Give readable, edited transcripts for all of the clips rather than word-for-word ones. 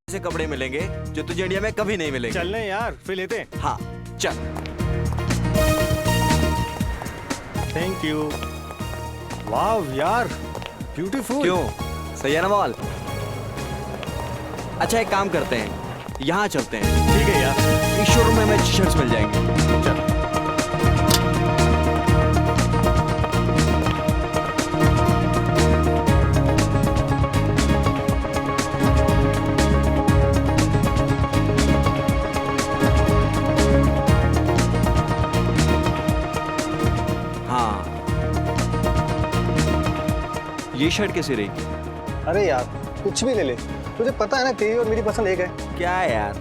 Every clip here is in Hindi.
ऐसे कपड़े मिलेंगे जो तुझे इंडिया में कभी नहीं मिलेंगे। चलने यार, फिर लेते हैं। हाँ चल। Thank you. वाह यार, ब्यूटीफुल। क्यों, सही है ना मॉल? अच्छा एक काम करते हैं, यहाँ चलते हैं। ठीक है यार। इस शोरूम में हमें टी-शर्ट्स मिल जाएंगे। चल। हाँ, ये शर्ट कैसी रहेगी? अरे यार कुछ भी ले ले, तुझे पता है ना तेरी और मेरी पसंद एक है। क्या है यार,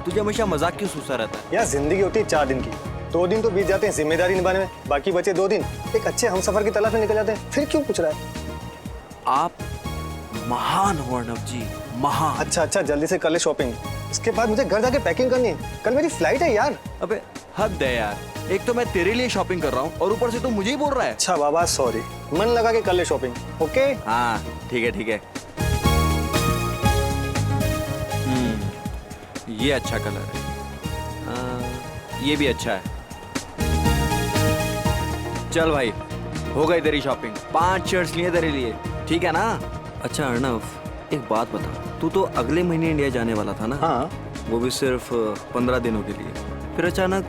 तुझे हमेशा मजाक क्यों सूसा रहता है? यार जिंदगी होती है 4 दिन की, 2 दिन तो बीत जाते हैं जिम्मेदारी निभाने में, बाकी बचे 2 दिन एक अच्छे हमसफर की तलाश में निकल जाते हैं। फिर क्यों पूछ रहा है? आप महान हो अर्णव जी, महान। अच्छा जल्दी से कर ले शॉपिंग, इसके बाद मुझे घर जाके पैकिंग करनी है, कल मेरी फ्लाइट है यार। अबे हद है यार, एक तो मैं तेरे लिए शॉपिंग कर रहा हूँ और ऊपर से तू मुझे ही बोल रहा है। अच्छा बाबा सॉरी, मन लगा के कर ले शॉपिंग। ओके हाँ ठीक है ठीक है। ये अच्छा कलर है, ये भी अच्छा है। चल भाई, हो गई तेरी शॉपिंग, 5 शर्ट्स लिए तेरे लिए, ठीक है ना? अच्छा अर्णव, एक बात बता, तू तो अगले महीने इंडिया जाने वाला था ना? हाँ। वो भी सिर्फ 15 दिनों के लिए, फिर अचानक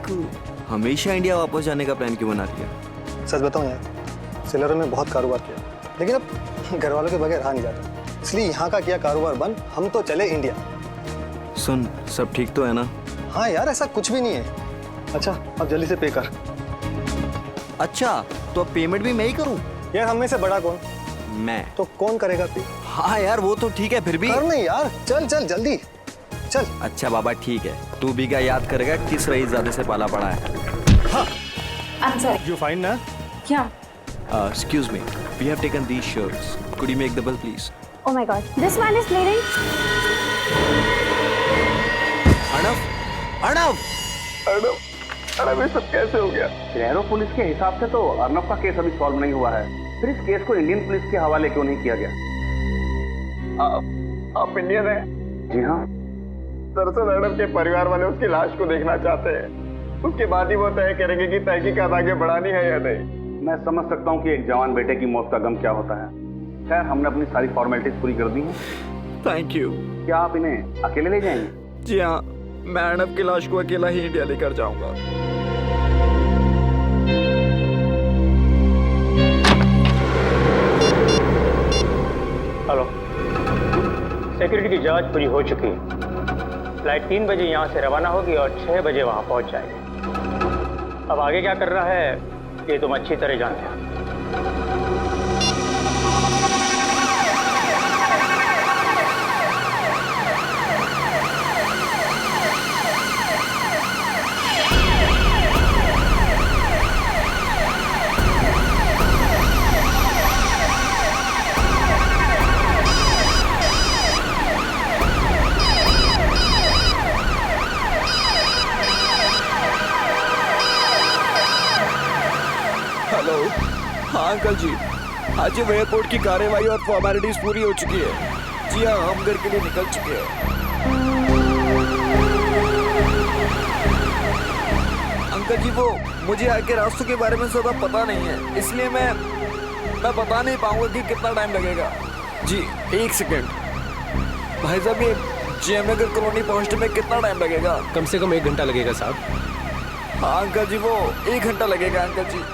हमेशा इंडिया वापस जाने का प्लान क्यों बना लिया? सच बताऊं यार, सेलरों में बहुत कारोबार किया, लेकिन अब घर वालों के बगैर रहा नहीं जाता, इसलिए यहाँ का किया कारोबार बंद, हम तो चले इंडिया। सुन, सब ठीक तो है ना? हाँ यार ऐसा कुछ भी नहीं है। अच्छा अब जल्दी से पे कर। अच्छा तो अब पेमेंट भी मैं ही करूं? यार हम में से बड़ा कौन? मैं। तो कौन करेगा पे? हाँ यार वो तो ठीक है, फिर भी कर नहीं यार, चल चल जल्दी चल। अच्छा बाबा ठीक है, तू भी क्या याद करेगा किस रईसजादे से पाला पड़ा है? I'm sorry. यू फाइन ना? Yeah. Excuse me, we have taken these shirts. Could you make the bill please? Oh my God. This one is bleeding. Arnav, Arnav! Arnav ये सब कैसे हो गया? शहरों पुलिस के हिसाब से तो अर्णव का केस अभी सॉल्व नहीं हुआ है, फिर इस केस को इंडियन पुलिस के हवाले क्यों नहीं किया गया? आप इंडियन हैं? जी हाँ। दरअसल अर्णव के परिवार वाले उसकी लाश को देखना चाहते हैं, उसके बाद ही वो तय करेंगे कि तहकीकात आगे बढ़ानी है या नहीं। मैं समझ सकता हूँ कि एक जवान बेटे की मौत का गम क्या होता है। खैर हमने अपनी सारी फॉर्मेलिटीज पूरी कर दी हैं। Thank you. क्या आप इन्हें अकेले ले जाएंगे? जी हाँ, मैं अर्णव की लाश को अकेला ही इंडिया लेकर जाऊंगा। हेलो, सिक्योरिटी की जांच पूरी हो चुकी है। फ्लाइट 3 बजे यहाँ से रवाना होगी और 6 बजे वहाँ पहुँच जाएगी। अब आगे क्या कर रहा है ये तुम अच्छी तरह जानते हो। हेलो, हाँ अंकल जी, आज एयरपोर्ट की कार्यवाही और फॉर्मेलिटीज पूरी हो चुकी है। जी हाँ, हम घर के लिए निकल चुके हैं। अंकल जी वो मुझे आगे रास्तों के बारे में ज्यादा पता नहीं है, इसलिए मैं बता नहीं पाऊंगा कि कितना टाइम लगेगा। जी 1 सेकेंड भाई साहब, ये जेएम नगर कॉलोनी पहुंचने में कितना टाइम लगेगा? कम से कम 1 घंटा लगेगा साहब। हाँ अंकल जी, वो 1 घंटा लगेगा अंकल जी।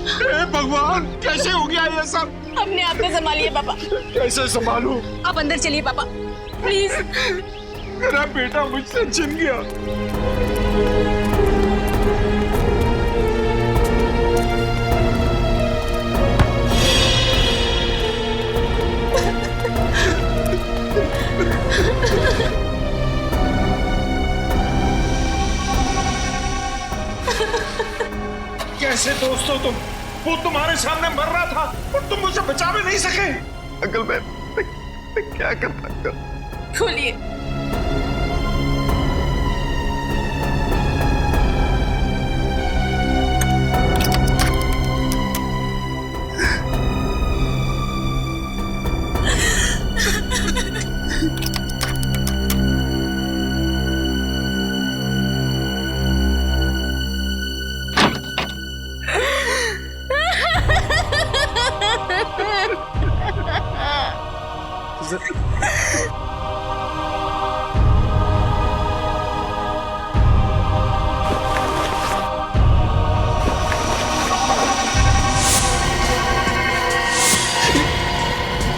हे भगवान, कैसे हो गया ये सब? अपने आप को संभालिए पापा। कैसे संभालूं? आप अंदर चलिए पापा, प्लीज। मेरा बेटा मुझसे छिन गया। हो तुम? वो तुम्हारे सामने मर रहा था और तुम उसे बचा भी नहीं सके। अंकल मैं क्या कर सकता हूँ? खोलिए।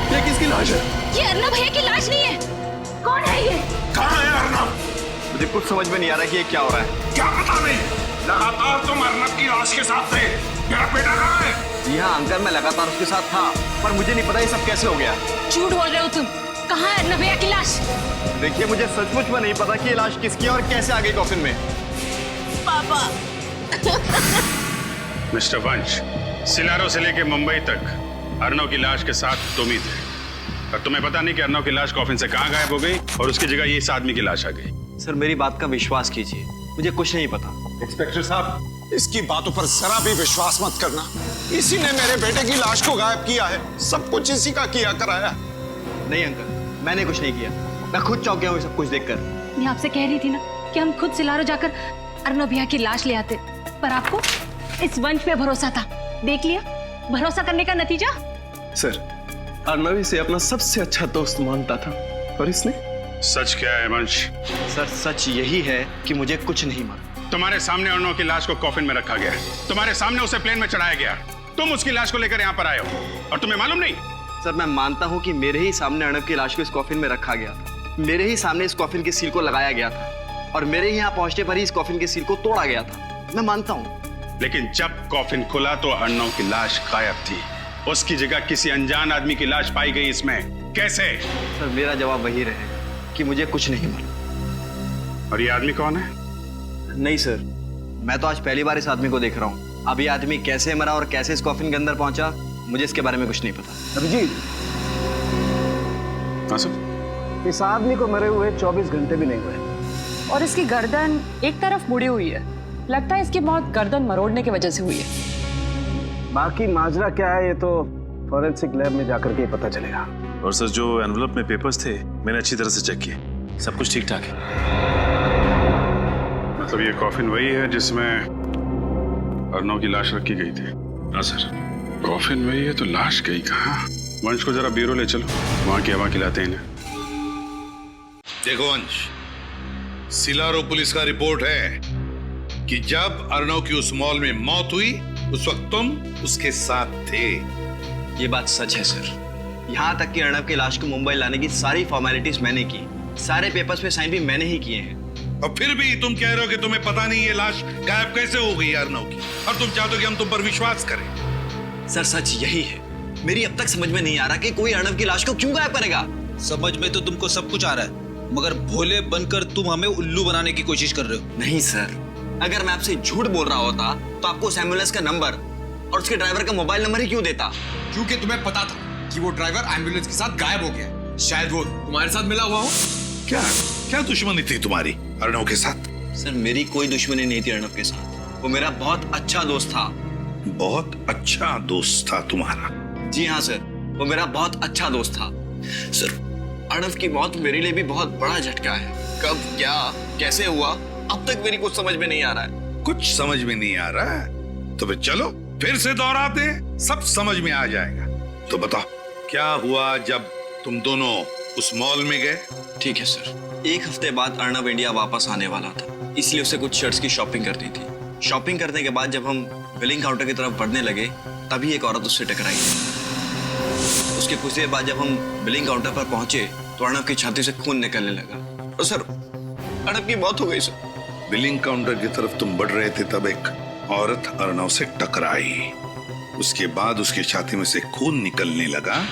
ये किसकी लाश है? ये अर्नब भैया की लाश नहीं है। कौन है ये? कहाँ है अर्नब? मुझे कुछ समझ में नहीं आ रहा कि ये क्या हो रहा है। क्या पता नहीं, लगातार तुम अर्नब की लाश के साथ थे। मेरा बेटा कहाँ है? जी हाँ अंकल, मैं लगातार उसके साथ था, पर मुझे नहीं पता ये सब कैसे हो गया। झूठ बोल रहे हो तुम। कहाँ है अर्नब भैया की लाश? देखिए मुझे सचमुच में नहीं पता कि ये लाश किसकी है और कैसे आ गई कॉफिन में। पापा। मिस्टर वंश, सिलारो से लेके मुंबई तक अर्नव की लाश के साथ तुम ही थे, और तुम्हें पता नहीं कि अर्नव की लाश कॉफिन से कहाँ गायब हो गई और उसकी जगह ये इस आदमी की लाश आ गई। सर मेरी बात का विश्वास कीजिए, मुझे कुछ नहीं पता। इंस्पेक्टर साहब, इसकी बातों पर जरा भी विश्वास मत करना। इसी ने मेरे बेटे की लाश को गायब किया है। सब कुछ इसी का किया कराया। नहीं अंकल, मैंने कुछ नहीं किया, मैं खुद चौंक गया हूँ सब कुछ देखकर। मैं आपसे कह रही थी ना कि हम खुद सिलारो जाकर अर्नब भैया की लाश ले आते, पर आपको इस वंश पे भरोसा था। देख लिया भरोसा करने का नतीजा। सर अर्नव इसे अपना सबसे अच्छा दोस्त मानता था, और इसने। सच क्या है वंश? सर सच यही है कि मुझे कुछ नहीं मालूम। तुम्हारे सामने अर्नव की लाश को कॉफिन में रखा गया, तुम्हारे सामने उसे प्लेन में चढ़ाया गया, तुम उसकी लाश को लेकर यहाँ पर आए हो और तुम्हें मालूम नहीं? सर मैं मानता हूँ कि मेरे ही सामने अर्नव की लाश को इस कॉफिन में रखा गया था, मेरे ही सामने इस कॉफिन की सील को लगाया गया था, और मेरे ही यहाँ पहुंचने पर ही इस कॉफिन की सील को तोड़ा गया था। मैं मानता हूँ। लेकिन जब कॉफिन खुला तो अर्नव की लाश गायब थी, उसकी जगह किसी अनजान आदमी की लाश पाई गई। इसमें कैसे? सर मेरा जवाब वही रहेगा कि मुझे कुछ नहीं मालूम। और ये आदमी कौन है? नहीं सर, मैं तो आज पहली बार इस आदमी को देख रहा हूँ। अब ये आदमी कैसे मरा और कैसे इस कॉफिन के अंदर पहुंचा, मुझे इसके बारे में कुछ नहीं पता। अभिजीत, हाँ सर। इस आदमी को मरे हुए 24 घंटे भी नहीं हुए, और इसकी गर्दन एक तरफ मुड़ी हुई है। लगता है इसकी मौत गर्दन मरोड़ने की वजह से हुई है। बाकी माजरा क्या है ये तो फॉरेंसिक लैब में जाकर के ही पता चलेगा। और सर जो एनवलप में पेपर्स थे मैंने अच्छी तरह से चेक किए, सब कुछ ठीक ठाक है। मतलब ये कॉफिन वही है जिसमें अर्नव की लाश रखी गई थी? हाँ सर। कॉफिन वही है तो लाश गई कहाँ? वंश को जरा ब्यूरो ले चलो, वहां की हवा खिलाते हैं इन्हें। देखो वंश, सिलारो पुलिस का रिपोर्ट है कि जब अर्नव की उस मॉल में मौत हुई उस वक्त तुम उसके साथ थे। ये बात सच है सर। यहाँ तक कि अर्नव की लाश को मुंबई लाने की सारी फॉर्मेलिटीज मैंने की, सारे पेपर्स पे साइन भी मैंने ही किए हैं। और फिर भी तुम कह रहे हो कि तुम्हें पता नहीं ये लाश गायब कैसे हो गई अर्नव की, और तुम चाहते हो कि हम तुम पर विश्वास करें। सर सच यही है। मेरी अब तक समझ में नहीं आ रहा कि कोई अर्नव की लाश को क्यों गायब करेगा। समझ में तो तुमको सब कुछ आ रहा है, मगर भोले बनकर तुम हमें उल्लू बनाने की कोशिश कर रहे हो। नहीं सर, अगर मैं आपसे झूठ बोल रहा होता तो आपको उस एम्बुलेंस का नंबर और उसके ड्राइवर का मोबाइल नंबर ही क्यों देता? क्योंकि तुम्हें पता था कि वो ड्राइवर एम्बुलेंस के साथ गायब हो गया। शायद वो तुम्हारे साथ मिला हुआ हो। क्या क्या दुश्मनी थी तुम्हारी अर्नव के साथ? सर मेरी कोई दुश्मनी नहीं थी अर्नव के साथ, वो मेरा बहुत अच्छा दोस्त था। बहुत अच्छा दोस्त था तुम्हारा? जी हाँ सर, वो मेरा बहुत अच्छा दोस्त था। सर अर्नव की मौत मेरे लिए भी बहुत बड़ा झटका है। कब, क्या, कैसे हुआ, अब तक मेरी कुछ समझ में नहीं आ रहा है। कुछ समझ में नहीं आ रहा है तो फिर चलो फिर से दोहराते हैं, सब समझ में आ जाएगा। तो बताओ क्या हुआ जब तुम दोनों उस मॉल में गए? ठीक है सर। एक हफ्ते बाद अर्नव इंडिया वापस आने वाला था, इसलिए उसे कुछ शर्ट्स की शॉपिंग करनी थी। शॉपिंग करने के बाद जब हम बिलिंग काउंटर की तरफ बढ़ने लगे तभी एक औरत उससे टकराई। उसके कुछ देर बाद जब हम बिलिंग काउंटर पर पहुंचे तो अर्नव की छाती से खून निकलने लगा और सर अर्नव की मौत हो गई सर। बिलिंग काउंटर की तरफ तुम बढ़ रहे थे तब एक औरत अर्नव से टकराई, उसके बाद उसकी छाती में से खून निकलने लगा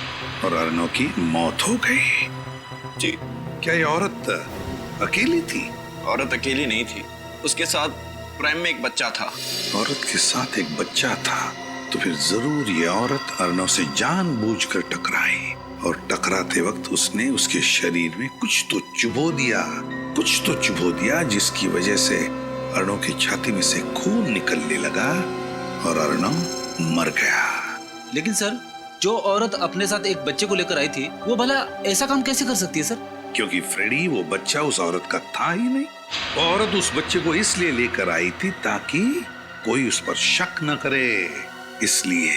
और अर्नव की मौत हो गई। जी। क्या ये औरत अकेली थी? औरत अकेली नहीं थी, उसके साथ प्राइम में एक बच्चा था। औरत के साथ एक बच्चा था? तो फिर जरूर ये औरत अर्नव से जानबूझकर टकराई, और टकराते वक्त उसने उसके शरीर में कुछ तो चुभो दिया जिसकी वजह से अर्नव की छाती में से खून निकलने लगा और अर्नव मर गया। लेकिन सर, जो औरत अपने साथ एक बच्चे को लेकर आई थी, वो भला ऐसा काम कैसे कर सकती है सर? क्योंकि फ्रेडी, वो बच्चा उस औरत का था ही नहीं। औरत उस बच्चे को इसलिए लेकर आई थी ताकि कोई उस पर शक न करे, इसलिए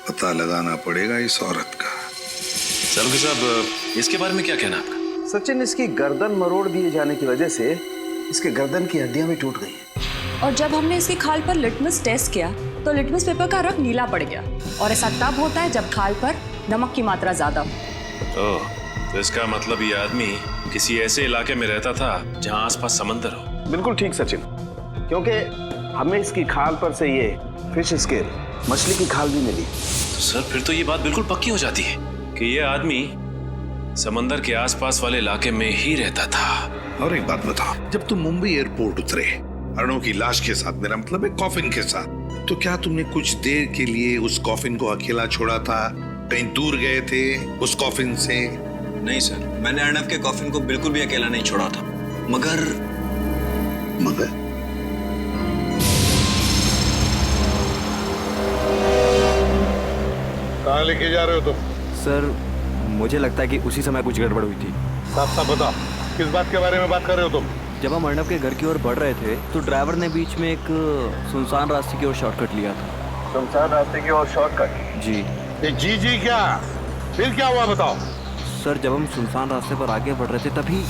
पता लगाना पड़ेगा इस औरत का। सलूकी साहब, इसके बारे में क्या कहना आपका? सचिन, इसकी गर्दन मरोड़ दिए जाने की वजह से इसके गर्दन की हड्डियां भी टूट गई हैं। और जब हमने इसकी खाल पर लिटमस टेस्ट किया तो लिटमस पेपर का रंग नीला पड़ गया, और ऐसा तब होता है जब खाल पर नमक की मात्रा ज्यादा हो। ओह, तो इसका मतलब ये आदमी किसी ऐसे इलाके में रहता था जहाँ आसपास समंदर हो। बिल्कुल ठीक सचिन, क्योंकि हमें इसकी खाल पर से ये फिश स्केल, मछली की खाल भी मिली। तो सर, फिर तो ये बात बिल्कुल पक्की हो जाती है कि ये आदमी समंदर के आसपास वाले इलाके में ही रहता था। और एक बात बताओ, जब तुम मुंबई एयरपोर्ट उतरे अर्नव की लाश के साथ, मेरा मतलब है कॉफिन के साथ, तो क्या तुमने कुछ देर के लिए उस कॉफिन को अकेला छोड़ा था? कहीं दूर गए थे उस कॉफिन से? नहीं सर, मैंने अर्नव के कॉफिन को बिल्कुल भी अकेला नहीं छोड़ा था। मगर कहाँ लेके जा रहे हो तुम? सर, मुझे लगता है कि उसी समय कुछ गड़बड़ हुई थी। साफ साफ बताओ, किस बात के बारे में बात कर रहे हो तुम? जब हम अर्नव के घर की ओर बढ़ रहे थे तो ड्राइवर ने बीच में एक सुनसान रास्ते की ओर शॉर्टकट लिया था। सुनसान रास्ते की ओर शॉर्टकट? जी। जी क्या? फिर क्या हुआ बताओ? सर, जब हम सुनसान रास्ते पर आगे बढ़ रहे थे तभी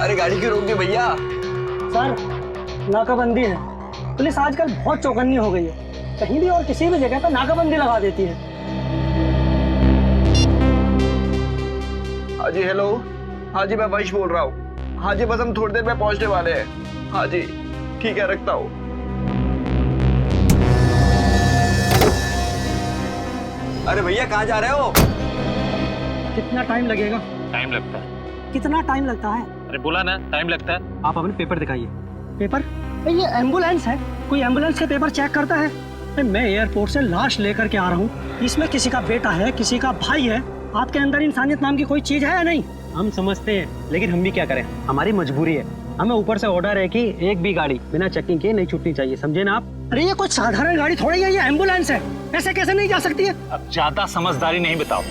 अरे गाड़ी क्यों रोक दी भैया? सर, नाकाबंदी है। पुलिस आजकल बहुत चौकन्नी हो गई है, कहीं भी और किसी भी जगह पर नाकाबंदी लगा देती है। हाँ जी, हेलो। हाँ जी, मैं वंश बोल रहा हूँ। हाँ जी, बस हम थोड़ी देर में पहुंचने वाले हैं। हाँ जी, ठीक है, रखता हूँ। अरे भैया, कहाँ जा रहे हो? कितना टाइम लगेगा? टाइम लगता है। कितना टाइम लगता है? अरे बोला ना, टाइम लगता है। आप अपने पेपर दिखाइए। पेपर? ये एम्बुलेंस है, कोई एम्बुलेंस के पेपर चेक करता है? मैं एयरपोर्ट से लाश लेकर के आ रहा हूँ, इसमें किसी का बेटा है, किसी का भाई है। आपके अंदर इंसानियत नाम की कोई चीज है या नहीं? हम समझते हैं, लेकिन हम भी क्या करें, हमारी मजबूरी है। हमें ऊपर से ऑर्डर है कि एक भी गाड़ी बिना चेकिंग के नहीं छूटनी चाहिए, समझे ना आप? अरे ये कोई साधारण गाड़ी थोड़ी है, ये एम्बुलेंस है, ऐसे कैसे नहीं जा सकती है? अब ज्यादा समझदारी नहीं बताओ,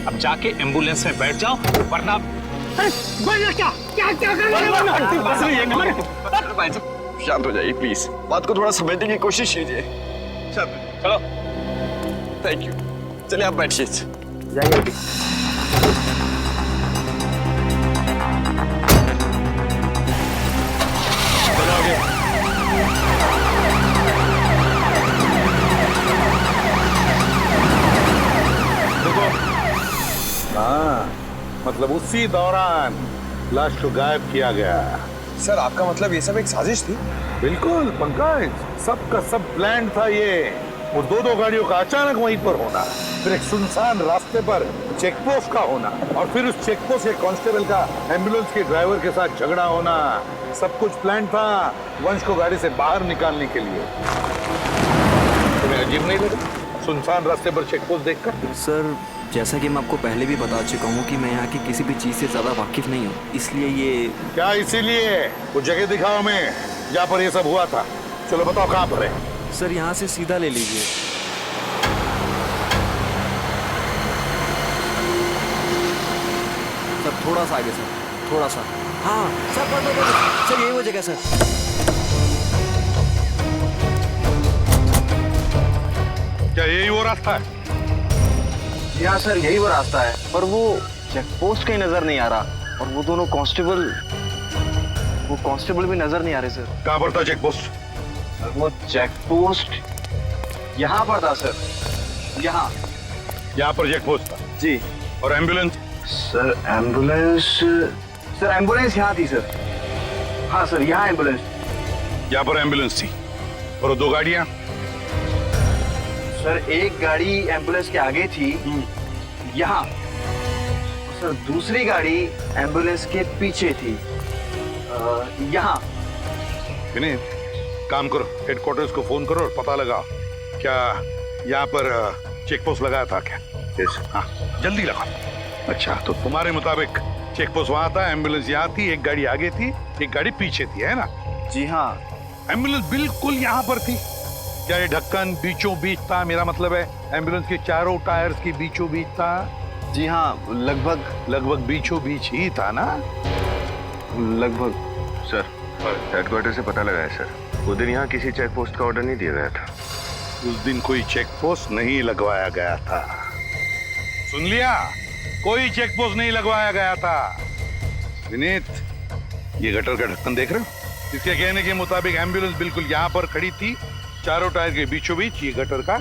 अब जाके एम्बुलेंस में बैठ जाओ, वरना क्या क्या क्या भाई साहब, शांत हो जाइए प्लीज, बात को थोड़ा समझने की कोशिश कीजिए। चलो। Thank you. चलिए आप बैठिए, जाइए। हाँ, मतलब उसी दौरान लाश को गायब किया गया। सर, आपका मतलब ये सब एक साजिश थी? बिल्कुल पंकज, सबका सब प्लान था ये। वो दो गाड़ियों का अचानक वहीं पर होना, फिर एक सुनसान रास्ते पर चेक पोस्ट का होना, और फिर उस चेक पोस्ट के कांस्टेबल का एम्बुलेंस के ड्राइवर के साथ झगड़ा होना। सब कुछ प्लान था वंश को गाड़ी से बाहर निकालने के लिए। तुम्हें अजीब नहीं लगा सुनसान रास्ते पर चेक पोस्ट देखकर? सर, जैसा कि मैं आपको पहले भी बता चुका हूँ कि मैं यहाँ की किसी भी चीज से ज्यादा वाकिफ नहीं हूँ, इसलिए ये क्या? इसीलिए वो जगह दिखाओ हमें जहाँ पर ये सब हुआ था। चलो बताओ कहाँ पर है? सर, यहाँ से सीधा ले लीजिए। सर, थोड़ा सा आगे सर, थोड़ा सा। हाँ सर, सर यही वो जगह सर। क्या यही वो रास्ता है? यहाँ सर, यही वो रास्ता है, पर वो चेक पोस्ट कहीं नजर नहीं आ रहा, और वो दोनों कांस्टेबल वो कांस्टेबल भी नजर नहीं आ रहे सर। कहाँ पर था चेक पोस्ट? वो चेक पोस्ट यहाँ पर था सर, यहाँ पर चेक पोस्ट था जी। और एम्बुलेंस? सर एम्बुलेंस यहाँ थी सर। हाँ सर, यहाँ एम्बुलेंस। यहाँ पर एम्बुलेंस थी और 2 गाड़ियाँ? सर एक गाड़ी एम्बुलेंस के आगे थी यहाँ, सर दूसरी गाड़ी एम्बुलेंस के पीछे थी यहाँ। विनीत, काम करो, हेडक्वार्टर्स को फोन करो और पता लगाओ क्या यहाँ पर चेक पोस्ट लगाया था क्या? यस। हाँ जल्दी लगाओ। अच्छा, तो तुम्हारे मुताबिक चेक पोस्ट वहां था, एम्बुलेंस यहाँ थी, एक गाड़ी आगे थी, एक गाड़ी पीछे थी, है ना? जी हाँ। एम्बुलेंस बिल्कुल यहाँ पर थी। क्या ये ढक्कन बीचों बीच था? मेरा मतलब है एम्बुलेंस के चारों टायर्स के बीचों बीच था? जी हाँ, लगभग बीचों बीच ही था ना? लगभग। सर, हेडक्वार्टर से पता लगा है सर, उस दिन यहाँ किसी चेक पोस्ट का ऑर्डर नहीं दिया गया था। उस दिन कोई चेक पोस्ट नहीं लगवाया गया था। सुन लिया? कोई चेक पोस्ट नहीं लगवाया गया था। विनीत, ये गटर का ढक्कन देख रहे हो? इसके कहने के मुताबिक एम्बुलेंस बिल्कुल यहाँ पर खड़ी थी, चारों टायर के बीचों बीच ये गटर का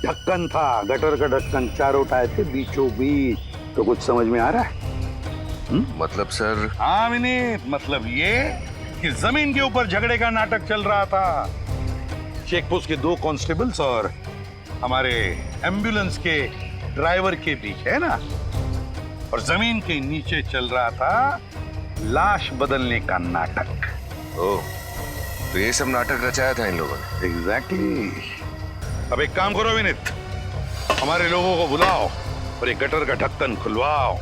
ढक्कन था। गटर का ढक्कन चारों टायर के बीचों बीच। तो कुछ समझ में आ रहा है? मतलब सर? हाँ विनीत, मतलब ये कि जमीन के ऊपर झगड़े का नाटक चल रहा था। चेक पोस्ट के 2 कांस्टेबल्स और हमारे एम्बुलेंस के ड्राइवर के बीच, है ना? और जमीन के नीचे चल रहा था लाश बदलने का नाटक। ओह, तो ये सब नाटक रचाया था इन लोगों ने? एग्जैक्टली। अब एक काम करो विनीत, हमारे लोगों को बुलाओ और एक गटर का ढक्कन खुलवाओ।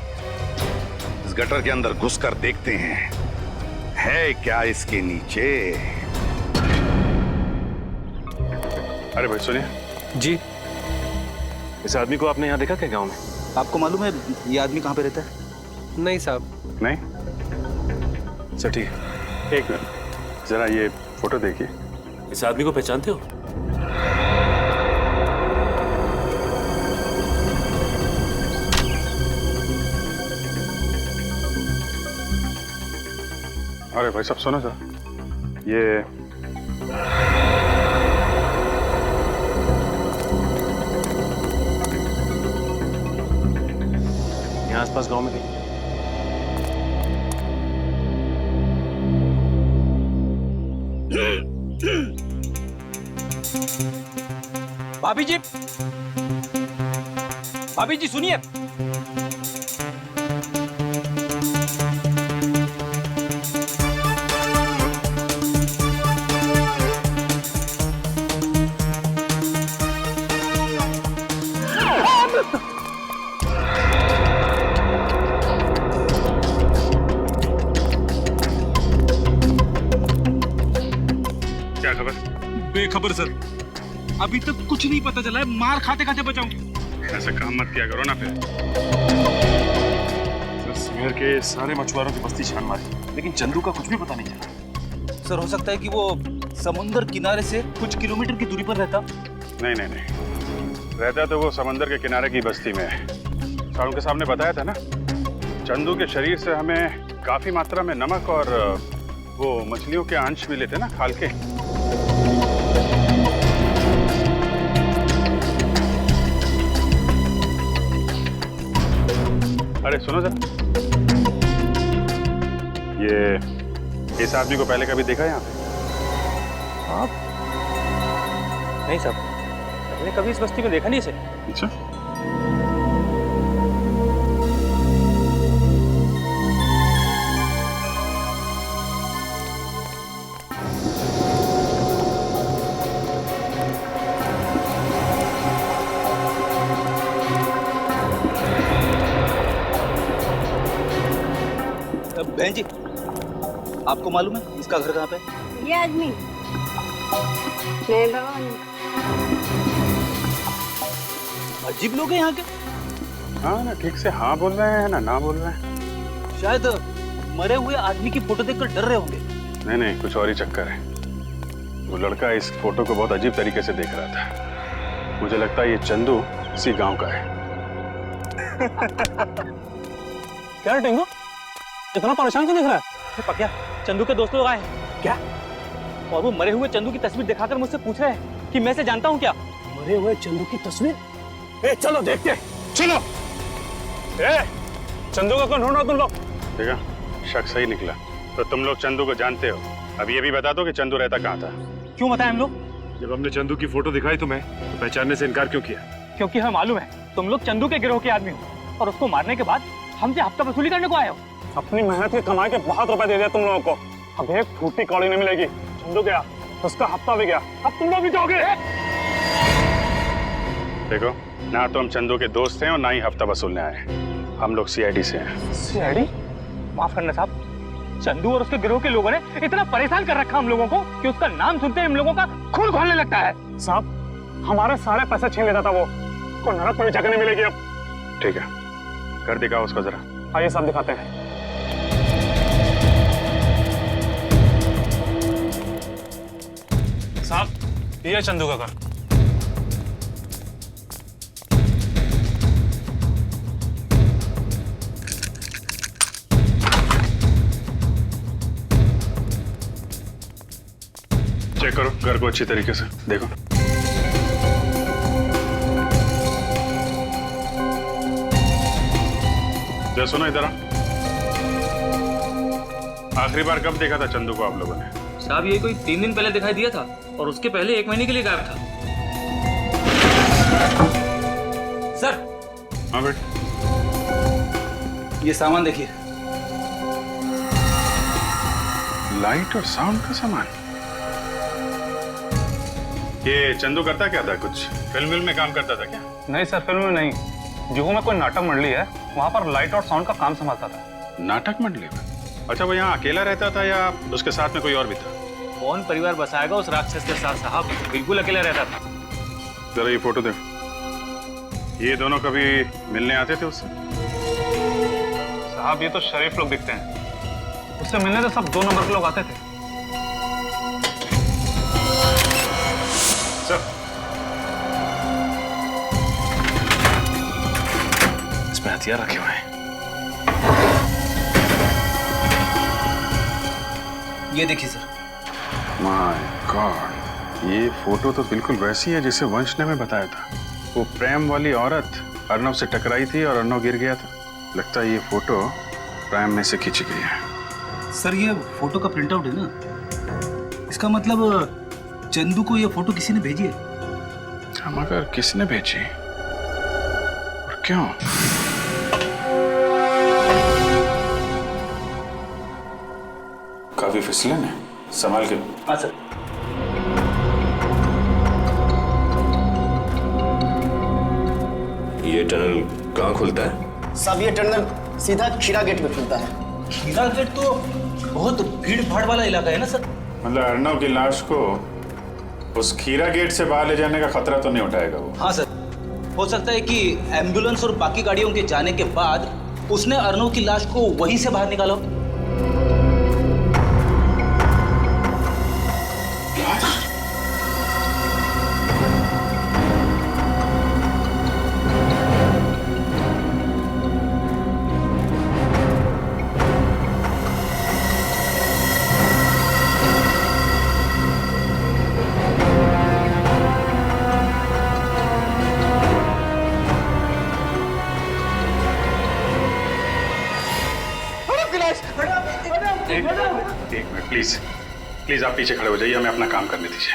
इस गटर के अंदर घुसकर देखते हैं है क्या इसके नीचे। अरे भाई सुनिए जी, इस आदमी को आपने यहाँ देखा क्या गांव में? आपको मालूम है ये आदमी कहाँ पे रहता है? नहीं साहब। नहीं? सर ठीक है, एक मिनट जरा ये फोटो देखिए। इस आदमी को पहचानते हो? अरे भाई सब सुनो सर, ये यहाँ आसपास गांव में कहीं? भाभी जी सुनिए। क्या खबर? बेखबर सर, अभी तक कुछ नहीं पता चला है। मार खाते खाते बचाऊं। ऐसा काम मत किया करो ना फिर। सर शहर के सारे मछुआरों की बस्ती छान मारी, लेकिन चंदू का कुछ भी पता नहीं चला। सर हो सकता है कि वो समुद्र किनारे से कुछ किलोमीटर की दूरी पर रहता। नहीं नहीं नहीं, रहता तो वो समंदर के किनारे की बस्ती में। सारों के सामने बताया था ना, चंदू के शरीर से हमें काफी मात्रा में नमक और वो मछलियों के अंश मिले थे ना, खाल के। अरे सुनो सर, ये इस आदमी को पहले कभी देखा यहाँ पे? आप? नहीं साहब, मैंने कभी इस बस्ती में देखा नहीं इसे। अच्छा, बहन जी, आपको मालूम है इसका घर कहाँ पे? ये आदमी मैं भगवान। अजीब लोग हैं यहाँ के। हाँ ना, ठीक से हाँ बोल रहे हैं ना बोल रहे हैं। शायद मरे हुए आदमी की फोटो देखकर डर रहे होंगे। नहीं नहीं, कुछ और ही चक्कर है। वो लड़का इस फोटो को बहुत अजीब तरीके से देख रहा था। मुझे लगता है ये चंदू इसी गांव का है। क्या टेंगो, इतना परेशान क्यों दिख रहा है? पक्या चंदू के दोस्त लोग आए हैं। क्या? और वो मरे हुए चंदू की तस्वीर दिखाकर मुझसे पूछ रहे हैं कि मैं इसे जानता हूँ क्या? मरे हुए चंदू की तस्वीर? ए, चलो देखते हैं, चलो। चंदू को कौन ढूंढ रहे हो तुम लोग? देखा, शक सही निकला। तो तुम लोग चंदू को जानते हो। अब ये भी बता दो कि चंदू रहता कहाँ था। क्यों बताएं हम लोग? जब हमने चंदू की फोटो दिखाई तुम्हें तो पहचानने से इनकार क्यों किया? क्योंकि हमें मालूम है तुम लोग चंदू के गिरोह के आदमी हो और उसको मारने के बाद हमसे हफ्ता वसूली करने को आए हो। अपनी मेहनत की कमाई के बहुत रुपए दे दिया तुम लोगों को, अब एक फूटी कौड़ी नहीं मिलेगी। चंदू गया, उसका हफ्ता भी गया, अब तुम लोग भी जाओगे। देखो, ना तो हम चंदू के दोस्त हैं और ना ही हफ्ता वसूलने आए। हम लोग सीआईडी से हैं। सीआईडी? माफ करना साहब, चंदू और उसके गिरोह के लोगों ने इतना परेशान कर रखा हम लोगों को कि उसका नाम सुनते ही हम लोगों का खून खौलने लगता है। साहब, हमारे सारे पैसे छीन लेता था वो, को नरक में जगह नहीं मिलेगी अब। ठीक है, कर दिखाओ उसको जरा। आइए साहब दिखाते हैं। साहब, ये चंदू का घर। चेक करो घर को अच्छी तरीके से, देखो। जरा सुनो इधर। आखिरी बार कब देखा था चंदू को आप लोगों ने? साहब, ये कोई 3 दिन पहले दिखाई दिया था और उसके पहले 1 महीने के लिए गायब था। सर। हाँ बेट, ये सामान देखिए। लाइट और साउंड का सामान। ये चंदू करता क्या था? कुछ फिल्म में काम करता था क्या? नहीं सर, फिल्म में नहीं। जुहू में कोई नाटक मंडली है, वहाँ पर लाइट और साउंड का काम संभालता था। नाटक मंडली में? अच्छा, वो यहाँ अकेला रहता था या उसके साथ में कोई और भी था? कौन परिवार बसाएगा उस राक्षस के साथ साहब, बिल्कुल अकेला रहता था। जरा ये फोटो देखो। ये दोनों कभी मिलने आते थे उससे? साहब, ये तो शरीफ लोग दिखते हैं, उससे मिलने तो सब 2 नंबर के लोग आते थे। सर, इसमें हथियार रखे हुए हैं। ये देखिए सर। माय गॉड, ये फोटो तो बिल्कुल वैसी है जैसे वंश ने हमें बताया था। वो प्रेम वाली औरत अर्नव से टकराई थी और अर्नव गिर गया था। लगता है ये फोटो प्रेम में से खींची गई है। सर, ये फोटो का प्रिंट आउट है ना, इसका मतलब चंदू को ये फोटो किसी ने भेजी है। हम अगर किसने भेजी और क्यों? काफी फिसलन है, संभाल के। हाँ सर। ये टनल कहाँ खुलता है? साहब, ये टनल सीधा खीरा गेट में खुलता है। खीरा गेट तो बहुत भीड़ भाड़ वाला इलाका है ना सर? मतलब अर्नव की लाश को उस खीरा गेट से बाहर ले जाने का खतरा तो नहीं उठाएगा वो? हाँ सर, हो सकता है कि एम्बुलेंस और बाकी गाड़ियों के जाने के बाद उसने अर्नव की लाश को वहीं से बाहर निकाला। एक मिनट प्लीज, प्लीज आप पीछे खड़े हो जाइए, हमें अपना काम करने दीजिए।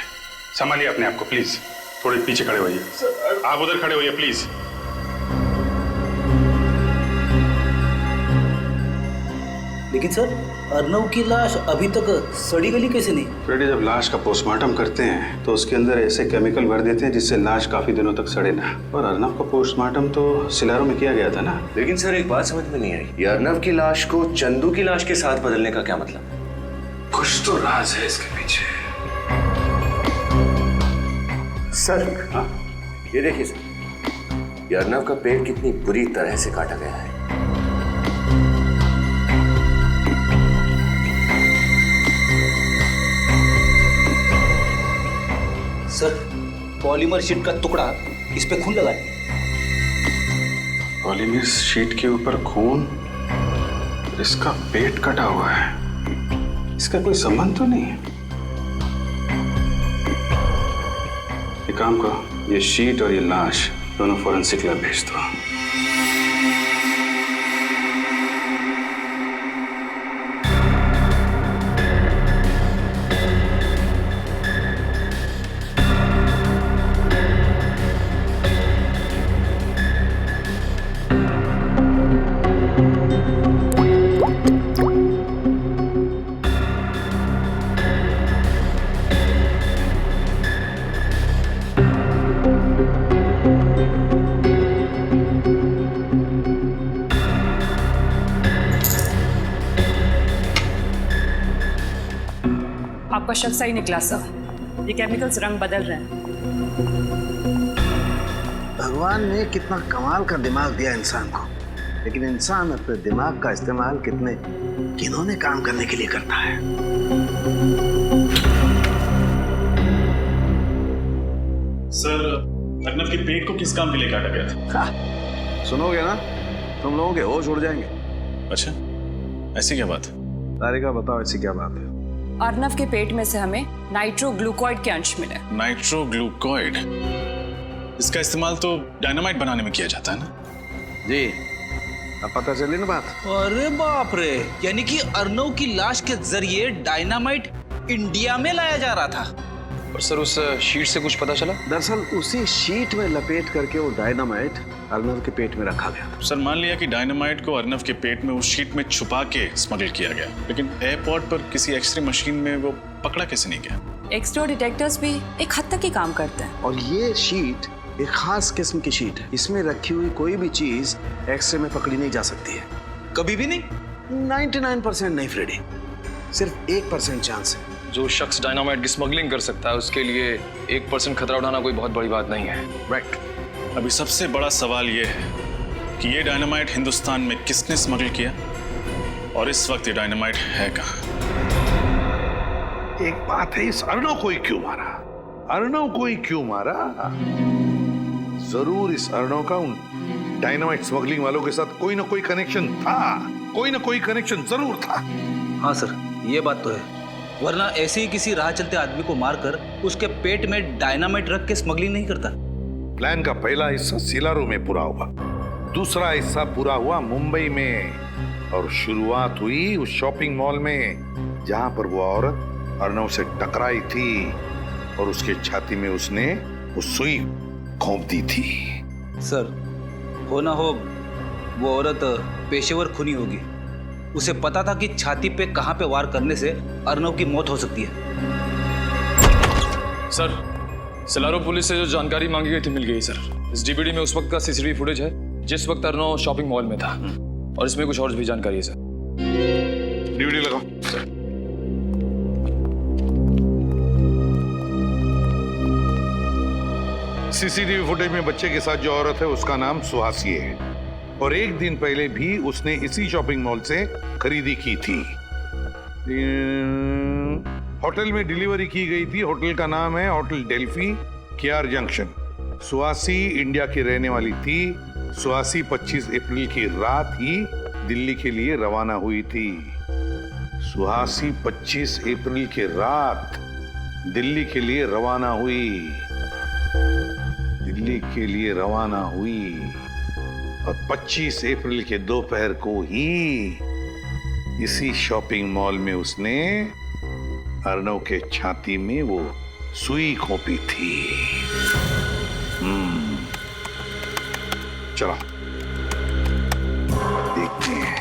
संभालिए अपने आप को प्लीज, थोड़े पीछे खड़े होइए। आप उधर खड़े होइए प्लीज। लेकिन सर, अर्नव की लाश अभी तक सड़ी गली कैसे नहीं? फ्रेडी, जब लाश का पोस्टमार्टम करते हैं तो उसके अंदर ऐसे केमिकल भर देते हैं जिससे लाश काफी दिनों तक सड़े ना। और अर्नव का पोस्टमार्टम तो सिलारो में किया गया था ना। लेकिन सर, एक बात समझ में नहीं आई, ये अर्नव की लाश को चंदू की लाश के साथ बदलने का क्या मतलब? कुछ तो राज है इसके पीछे। सर, हाँ, ये देखिए सर, ये अर्नव का पेट कितनी बुरी तरह से काटा गया है। सर, पॉलीमर शीट का टुकड़ा इस पे खून लगा है। पॉलीमर शीट के ऊपर खून, इसका पेट कटा हुआ है। इसका कोई संबंध तो नहीं है। एक काम करो, ये शीट और ये लाश दोनों फॉरेंसिक लैब भेज दो। आपका शक सही निकला सर, ये केमिकल्स रंग बदल रहे हैं। भगवान ने कितना कमाल का दिमाग दिया इंसान को, लेकिन इंसान अपने दिमाग का इस्तेमाल कितने घिनौने काम करने के लिए करता है। सर, अर्नव के पेट को किस काम के लिए काटा गया था? सुनोगे ना, तुम लोगों के होश उड़ जाएंगे। अच्छा, ऐसी क्या बात? तारिका बताओ, ऐसी क्या बात है? अर्नव के पेट में से हमें नाइट्रोग्लूकोइड के अंश मिले। नाइट्रोग्लूकोइड, इसका इस्तेमाल तो डायनामाइट बनाने में किया जाता है ना? जी, अब पता चली ना बात। अरे बाप रे, यानी कि अर्नव की लाश के जरिए डायनामाइट इंडिया में लाया जा रहा था। और सर, उस शीट से कुछ पता चला? दरअसल उसी शीट में लपेट करके वो डायनामाइट अर्नव के पेट में रखा गया था। सर, मान लिया कि डायनामाइट को अर्नव के पेट में उस शीट में छुपा के स्मगल किया गया, लेकिन एयरपोर्ट पर किसी एक्सरे मशीन में वो पकड़ा कैसे नहीं गया? एक्सरे डिटेक्टर्स भी एक हद तक ही काम करते हैं। और ये शीट एक खास किस्म की शीट है, इसमें रखी हुई कोई भी चीज एक्सरे में पकड़ी नहीं जा सकती है। कभी भी नहीं? 99% नहीं फ्रेडी, सिर्फ 1% चांस है। जो शख्स डायनामाइट की स्मगलिंग कर सकता है, उसके लिए 1% खतरा उठाना कोई बहुत बड़ी बात नहीं है। राइट। अभी सबसे बड़ा सवाल ये है कि ये डायनामाइट हिंदुस्तान में किसने स्मगल किया और इस वक्त ये डायनामाइट है कहाँ? एक बात है, इस अर्नव को ही क्यों मारा? अर्नव को ही क्यों मारा? जरूर इस अर्नव का उन डायनामाइट स्मगलिंग वालों के साथ कोई ना कोई कनेक्शन था, कोई ना कोई कनेक्शन जरूर था। हाँ सर, ये बात तो है, वरना ऐसे ही किसी राह चलते आदमी को मारकर उसके पेट में डायनामाइट रख के स्मगलिंग नहीं करता। प्लान का पहला हिस्सा सिलारू में पूरा हुआ, दूसरा हिस्सा पूरा हुआ मुंबई में, और शुरुआत हुई उस शॉपिंग मॉल में जहां पर वो औरत अर्नव से टकराई थी और उसके छाती में उसने वो सुई घोंप दी थी। सर, हो ना हो वो औरत पेशेवर खूनी होगी। उसे पता था कि छाती पे कहां पे वार करने से अर्नव की मौत हो सकती है। सर, सिलारू पुलिस से जो जानकारी मांगी गई थी मिल गई सर। इस डीवीडी में उस वक्त का सीसीटीवी फुटेज है जिस वक्त अर्नव शॉपिंग मॉल में था, और इसमें कुछ और भी जानकारी है सर। डीवीडी लगाओ सर। सीसीटीवी फुटेज में बच्चे के साथ जो औरत है उसका नाम सुहासी है, और एक दिन पहले भी उसने इसी शॉपिंग मॉल से खरीदी की थी। होटल में डिलीवरी की गई थी। होटल का नाम है hotel Delphi, KR junction. Suhasi India की रहने वाली थी। सुहासी 25 अप्रैल की रात ही दिल्ली के लिए रवाना हुई थी। सुहासी 25 अप्रैल की रात दिल्ली के लिए रवाना हुई, दिल्ली के लिए रवाना हुई, और 25 अप्रैल के दोपहर को ही इसी शॉपिंग मॉल में उसने अर्नव के छाती में वो सुई घोंपी थी। चलो देखते हैं।